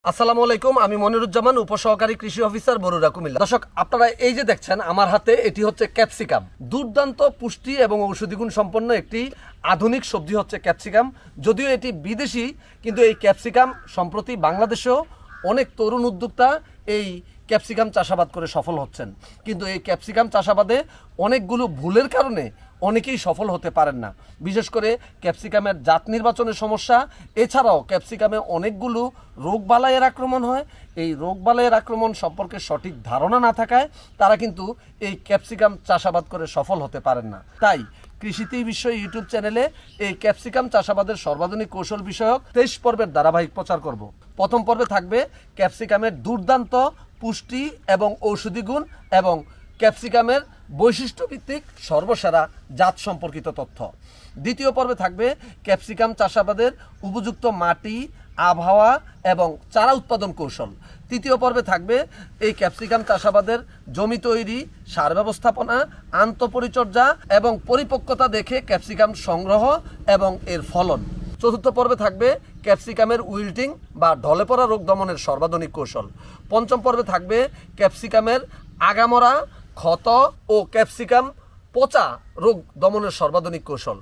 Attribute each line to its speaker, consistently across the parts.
Speaker 1: আসসালামু আলাইকুম, আমি মনিরুজ্জামান, উপসহকারী কৃষি অফিসার, বরুড়া, কুমিল্লা। দর্শক, আপনারা এই যে দেখছেন আমার হাতে, এটি হচ্ছে ক্যাপসিকাম। দুর্দান্ত পুষ্টি এবং ঔষধি গুণ সম্পন্ন একটি আধুনিক সবজি হচ্ছে ক্যাপসিকাম। যদিও এটি বিদেশি, কিন্তু এই ক্যাপসিকাম সম্প্রতি বাংলাদেশেও অনেক তরুণ উদ্যোক্তা এই ক্যাপসিকাম চাষাবাদ করে সফল হচ্ছেন। কিন্তু এই ক্যাপসিকাম চাষাবাদে অনেকগুলো ভুলের কারণে অনেকেই সফল হতে পারেন না। বিশেষ করে ক্যাপসিকামের জাত নির্বাচনের সমস্যা, এছাড়াও ক্যাপসিকামে অনেকগুলো রোগবালাইয়ের আক্রমণ হয়। এই রোগবালাইয়ের আক্রমণ সম্পর্কে সঠিক ধারণা না থাকায় তারা কিন্তু এই ক্যাপসিকাম চাষাবাদ করে সফল হতে পারেন না। তাই কৃষিতেই বিশ্ব ইউটিউব চ্যানেলে এই ক্যাপসিকাম চাষাবাদের সর্বাধুনিক কৌশল বিষয়ক 23 পর্বের ধারাবাহিক প্রচার করব। প্রথম পর্বে থাকবে ক্যাপসিকামের দুর্দান্ত পুষ্টি এবং ঔষধি গুণ এবং ক্যাপসিকামের বৈশিষ্ট্যভিত্তিক সর্বসেরা জাত সম্পর্কিত তথ্য। দ্বিতীয় পর্বে থাকবে ক্যাপসিকাম চাষাবাদের উপযুক্ত মাটি, আবহাওয়া এবং চারা উৎপাদন কৌশল। তৃতীয় পর্বে থাকবে এই ক্যাপসিকাম চাষাবাদের জমি তৈরি, সার ব্যবস্থাপনা, আন্তঃপরিচর্যা এবং পরিপক্কতা দেখে ক্যাপসিকাম সংগ্রহ এবং এর ফলন। চতুর্থ পর্বে থাকবে ক্যাপসিকামের উইল্টিং বা ঢলে পড়া রোগ দমনের সর্বাধুনিক কৌশল। পঞ্চম পর্বে থাকবে ক্যাপসিকামের আগামরা, ক্ষত ও ক্যাপসিকাম পচা রোগ দমনের সর্বাধুনিক কৌশল।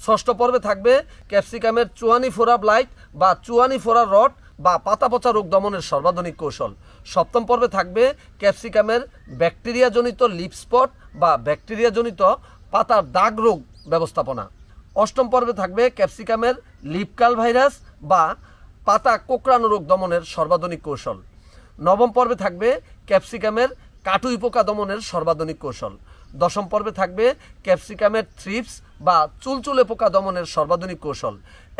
Speaker 1: ষষ্ঠ পর্বে থাকবে ক্যাপসিকামের চুয়ানি ফোরা ব্লাইট বা চুয়ানি ফোরা রড বা পাতা পচা রোগ দমনের সর্বাধুনিক কৌশল। সপ্তম পর্বে থাকবে ক্যাপসিকামের ব্যাকটেরিয়াজনিত লিপ স্পট বা ব্যাকটেরিয়াজনিত পাতার দাগ রোগ ব্যবস্থাপনা। অষ্টম পর্বে থাকবে ক্যাপসিকামের লিপকাল ভাইরাস বা পাতা কোঁকড়ানো রোগ দমনের সর্বাধুনিক কৌশল। নবম পর্বে থাকবে ক্যাপসিকামের কাটুই পোকা দমনের সর্বাধুনিক কৌশল। দশম পর্বে থাকবে ক্যাপসিকামের থ্রিপস বা চুলচুলে পোকা দমনের সর্বাধুনিক কৌশল।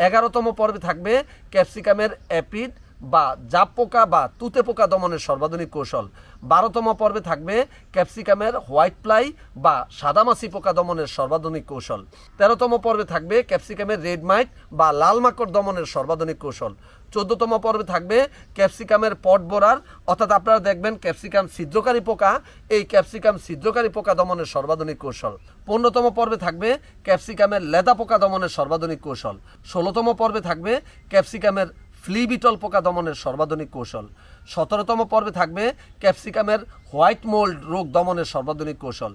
Speaker 1: 11তম পর্বে থাকবে ক্যাপসিকামের অ্যাপিড বা জাপ পোকা বা তুতে পোকা দমনের সর্বাধুনিক কৌশল। 12তম পর্বে থাকবে ক্যাপসিকামের হোয়াইট ফ্লাই বা সাদামাছি পোকা দমনের সর্বাধুনিক কৌশল। 13তম পর্বে থাকবে ক্যাপসিকামের রেড মাইট বা লাল মাকড় দমনের সর্বাধুনিক কৌশল। 14তম পর্বে থাকবে ক্যাপসিকামের পট বোরার, অর্থাৎ আপনারা দেখবেন ক্যাপসিকাম ছিদ্রকারী পোকা, এই ক্যাপসিকাম ছিদ্রকারী পোকা দমনের সর্বাধুনিক কৌশল। 15তম পর্বে থাকবে ক্যাপসিকামের লেদা পোকা দমনের সর্বাধুনিক কৌশল। 16তম পর্বে থাকবে ক্যাপসিকামের ফ্লি বিটল পোকা দমনের সর্বাধুনিক কৌশল। 17তম পর্বে থাকবে ক্যাপসিকামের হোয়াইট মোল্ড রোগ দমনের সর্বাধুনিক কৌশল।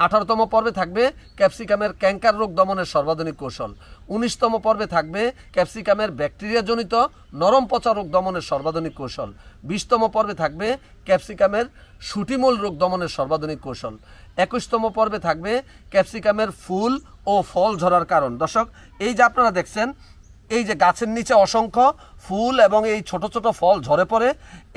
Speaker 1: 18তম পর্বে থাকবে ক্যাপসিকামের ক্যাঙ্কার রোগ দমনের সর্বাধুনিক কৌশল। 19তম পর্বে থাকবে ক্যাপসিকামের ব্যাকটেরিয়াজনিত নরম পচা রোগ দমনের সর্বাধুনিক কৌশল। 20তম পর্বে থাকবে ক্যাপসিকামের শুটিমোল রোগ দমনের সর্বাধুনিক কৌশল। 21তম পর্বে থাকবে ক্যাপসিকামের ফুল ও ফল ঝরার কারণ। দর্শক, এই যে আপনারা দেখছেন, এই যে গাছের নিচে অসংখ্য ফুল এবং এই ছোট ছোট ফল ঝরে পড়ে,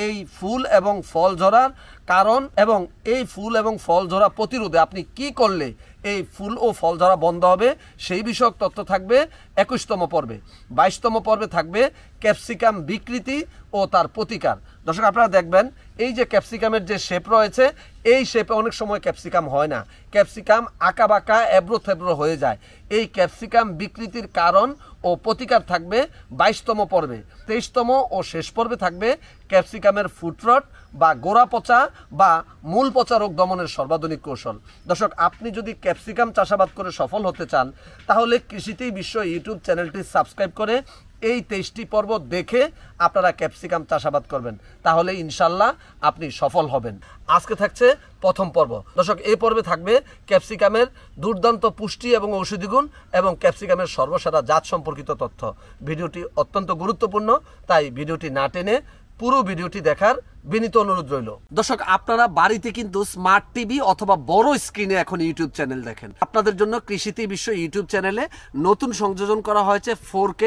Speaker 1: এই ফুল এবং ফল ঝরার কারণ এবং এই ফুল এবং ফল ঝরা প্রতিরোধে আপনি কি করলে এই ফুল ও ফল ঝরা বন্ধ হবে, সেই বিষয়ক তথ্য থাকবে 21তম পর্বে। 22তম পর্বে থাকবে ক্যাপসিকাম বিকৃতি ও তার প্রতিকার। দর্শক, আপনারা দেখবেন এই যে ক্যাপসিকামের যে শেপ রয়েছে, এই শেপে অনেক সময় ক্যাপসিকাম হয় না, ক্যাপসিকাম আঁকা বাঁকা এবড়ো থেবড়ো হয়ে যায়। এই ক্যাপসিকাম বিকৃতির কারণ ও প্রতিকার থাকবে 22তম পর্বে। 23তম ও শেষ পর্বে থাকবে ক্যাপসিকামের ফুটরট বা গোড়া পচা বা মূল পচা রোগ দমনের সর্বাধুনিক কৌশল। দর্শক, আপনি যদি ক্যাপসিকাম চাষাবাদ করে সফল হতে চান, তাহলে কৃষিতেই বিশ্ব ইউটিউব চ্যানেলটি সাবস্ক্রাইব করে এই 23টি পর্ব দেখে আপনারা ক্যাপসিকাম চাষাবাদ করবেন, তাহলে ইনশাল্লাহ আপনি সফল হবেন। আজকে থাকছে প্রথম পর্ব। দর্শক, এই পর্বে থাকবে ক্যাপসিকামের দুর্দান্ত পুষ্টি এবং ঔষধি গুণ এবং ক্যাপসিকামের সর্বসেরা জাত সম্পর্কিত তথ্য। ভিডিওটি অত্যন্ত গুরুত্বপূর্ণ, তাই ভিডিওটি না টেনে পুরো ভিডিওটি দেখার বিনীত অনুরোধ রইল। দর্শক, আপনারা বাড়িতে কিন্তু স্মার্ট টিভি অথবা বড় স্ক্রিনে এখন ইউটিউব চ্যানেল দেখেন। আপনাদের জন্য কৃষিতে বিশ্ব ইউটিউব চ্যানেলে নতুন সংযোজন করা হয়েছে 4K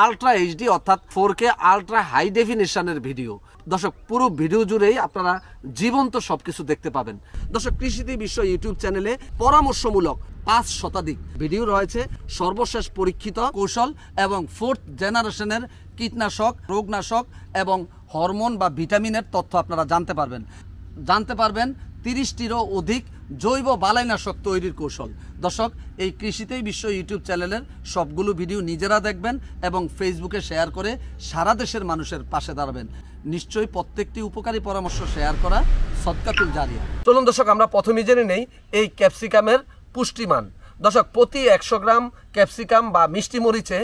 Speaker 1: আলট্রা এইচডি অর্থাৎ 4K আলট্রা হাই ডেফিনেশনের ভিডিও। দর্শক, পুরো ভিডিও জুড়েই আপনারা জীবন্ত সবকিছু দেখতে পাবেন। দর্শক, কৃষিতে বিশ্ব ইউটিউব চ্যানেলে পরামর্শমূলক 5 শতাধিক ভিডিও রয়েছে, সর্বশেষ পরীক্ষিত কৌশল এবং 4th জেনারেশনের কীটনাশক, রোগনাশক এবং হরমোন বা ভিটামিনের তথ্য আপনারা জানতে পারবেন 30টিরও অধিক জৈব বালাইনাশক তৈরির কৌশল। দর্শক, এই কৃষিতেই বিশ্ব ইউটিউব চ্যানেলের সবগুলো ভিডিও নিজেরা দেখবেন এবং ফেসবুকে শেয়ার করে সারা দেশের মানুষের পাশে দাঁড়াবেন। নিশ্চয়ই প্রত্যেকটি উপকারী পরামর্শ শেয়ার করা সদকাতুল জারিয়া। চলুন দর্শক, আমরা প্রথমেই জেনে নেই এই ক্যাপসিকামের পুষ্টিমান। দর্শক, প্রতি 100 গ্রাম ক্যাপসিকাম বা মিষ্টি মরিচে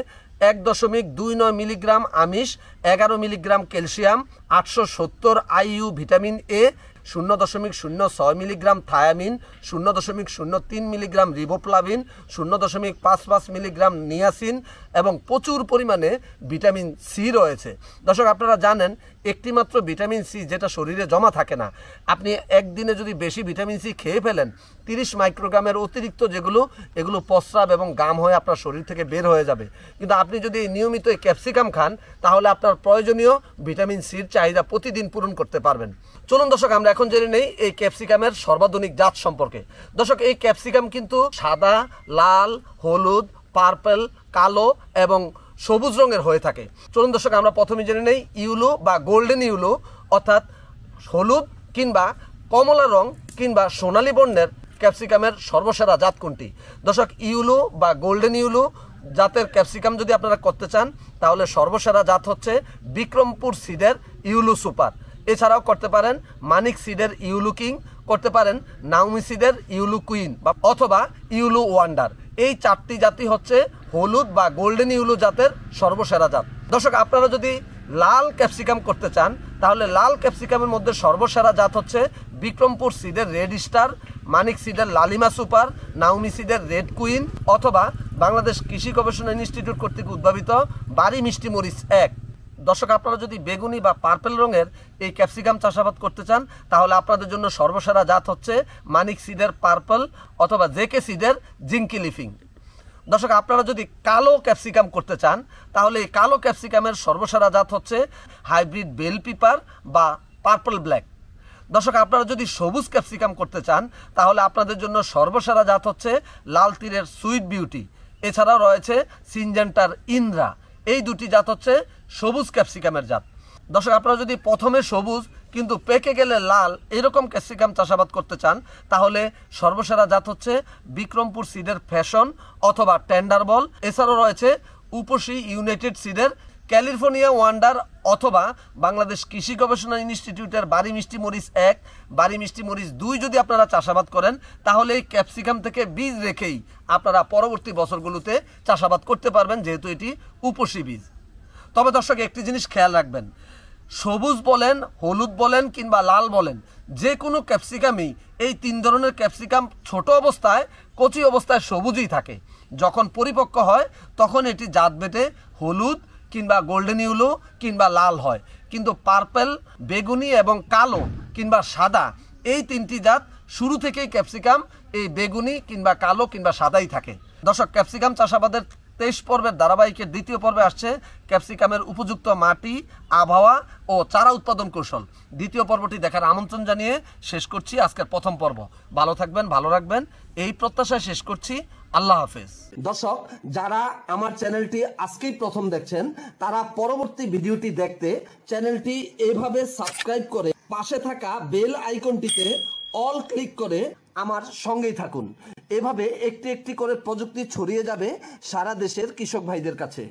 Speaker 1: 1.29 মিলিগ্রাম আমিষ, 11 milligram calcium, 870 IU vitamin A, 0.06 milligram thymine, 0.03 milligram riboflavin, 0.55 milligram niacin এবং প্রচুর পরিমাণে ভিটামিন সি রয়েছে। দর্শক আপনারা জানেন একটি মাত্র ভিটামিন সি যেটা শরীরে জমা থাকে না, আপনি একদিনে যদি বেশি ভিটামিন সি খেয়ে ফেলেন 30 মাইক্রোগ্রামের অতিরিক্ত এগুলো প্রস্রাব এবং গাম হয়ে আপনার শরীর থেকে বের হয়ে যাবে। কিন্তু আপনি যদি নিয়মিত এই ক্যাপসিকাম খান তাহলে আপনার প্রয়োজনীয় ভিটামিন সির চাহিদা প্রতিদিন পূরণ করতে পারবেন। চলুন দর্শক আমরা এখন জেনে নেই এই ক্যাপসিকামের সর্বাধুনিক জাত সম্পর্কে। দর্শক এই ক্যাপসিকাম কিন্তু সাদা, লাল, হলুদ, পার্পল, কালো এবং সবুজ রঙের হয়ে থাকে। চলুন দর্শক আমরা প্রথমে জেনে নেই ইউলো বা গোল্ডেন ইউলো অর্থাৎ হলুদ কিংবা কমলা রং কিংবা সোনালী বর্ণের ক্যাপসিকামের সর্বসেরা জাত কোনটি। দর্শক ইউলো বা গোল্ডেন ইউলো জাতের ক্যাপসিকাম যদি আপনারা করতে চান তাহলে সর্বসেরা জাত হচ্ছে বিক্রমপুর সিডের ইউলো সুপার। এছাড়াও করতে পারেন মানিক সিডের ইউলো কিং, করতে পারেন নাউমি সিডের ইউলো কুইন বা অথবা ইউলো ওয়ান্ডার। এই 4টি জাতি হচ্ছে হলুদ বা গোল্ডেন ইউলো জাতের সর্বসেরা জাত। দর্শক আপনারা যদি লাল ক্যাপসিকাম করতে চান তাহলে লাল ক্যাপসিকামের মধ্যে সর্বসেরা জাত হচ্ছে বিক্রমপুর সিডের রেড স্টার, মানিক সিডের লালিমা সুপার, নাউমি সিডের রেড কুইন অথবা বাংলাদেশ কৃষি গবেষণা ইনস্টিটিউট কর্তৃক উদ্ভাবিত বাড়ি মিষ্টি মরিচ 1। দর্শক আপনারা যদি বেগুনি বা পার্পল রঙের এই ক্যাপসিকাম চাষাবাদ করতে চান তাহলে আপনাদের জন্য সর্বসেরা জাত হচ্ছে মানিক সিডের পার্পল অথবা জেকে সিডের জিঙ্কি লিফিং। দর্শক আপনারা যদি কালো ক্যাপসিকাম করতে চান তাহলে এই কালো ক্যাপসিকামের সর্বসেরা জাত হচ্ছে হাইব্রিড বেল পিপার বা পার্পল ব্ল্যাক। দর্শক আপনারা যদি সবুজ ক্যাপসিকাম করতে চান তাহলে আপনাদের জন্য সর্বসেরা জাত হচ্ছে লাল তীরের সুইট বিউটি। এছাড়াও রয়েছে সিনজেন্টার ইন্দ্রা। এই দুটি জাত হচ্ছে সবুজ ক্যাপসিকামের জাত। দর্শক আপনারা যদি প্রথমে সবুজ কিন্তু পেকে গেলে লাল এরকম ক্যাপসিকাম চাষাবাদ করতে চান তাহলে সর্বসেরা জাত হচ্ছে বিক্রমপুর সিডের ফ্যাশন অথবা টেন্ডার বল। এছাড়াও রয়েছে উপসী ইউনাইটেড সিডের ক্যালিফোর্নিয়া ওয়ান্ডার অথবা বাংলাদেশ কৃষি গবেষণা ইনস্টিটিউটের বাড়ি মিষ্টি মরিচ 1, বাড়ি মিষ্টি মরিচ 2 যদি আপনারা চাষাবাদ করেন তাহলে এই ক্যাপসিকাম থেকে বীজ রেখেই আপনারা পরবর্তী বছরগুলোতে চাষাবাদ করতে পারবেন যেহেতু এটি উপসী বীজ। তবে দর্শক একটি জিনিস খেয়াল রাখবেন, সবুজ বলেন, হলুদ বলেন কিংবা লাল বলেন, যে কোনো ক্যাপসিকামই এই 3 ধরনের ক্যাপসিকাম ছোট অবস্থায় কচি অবস্থায় সবুজই থাকে। যখন পরিপক্ক হয় তখন এটি জাত বেটে হলুদ কিংবা গোল্ডেন ইউলো কিংবা লাল হয়। কিন্তু পার্পল, বেগুনি এবং কালো কিংবা সাদা এই 3টি জাত শুরু থেকেই ক্যাপসিকাম এই বেগুনি কিংবা কালো কিংবা সাদাই থাকে। দর্শক ক্যাপসিকাম চাষাবাদের 23 পর্বের ধারাবাহিকের 2য় পর্বে আসছে ক্যাপসিকামের উপযুক্ত মাটি, আবহাওয়া ও চারা উৎপাদন কৌশল। 2য় পর্বটি দেখার আমন্ত্রণ জানিয়ে শেষ করছি আজকের প্রথম পর্ব। ভালো থাকবেন, ভালো রাখবেন এই প্রত্যাশায় শেষ করছি। আল্লাহ হাফেজ। দর্শক যারা আমার চ্যানেলটি আজকেই প্রথম দেখছেন তারা পরবর্তী ভিডিওটি দেখতে চ্যানেলটি এভাবে সাবস্ক্রাইব করে পাশে থাকা বেল আইকনটিতে অল ক্লিক করে আমার সঙ্গেই থাকুন। এভাবে একটি একটি করে প্রযুক্তি ছড়িয়ে যাবে সারা দেশের কৃষক ভাইদের কাছে।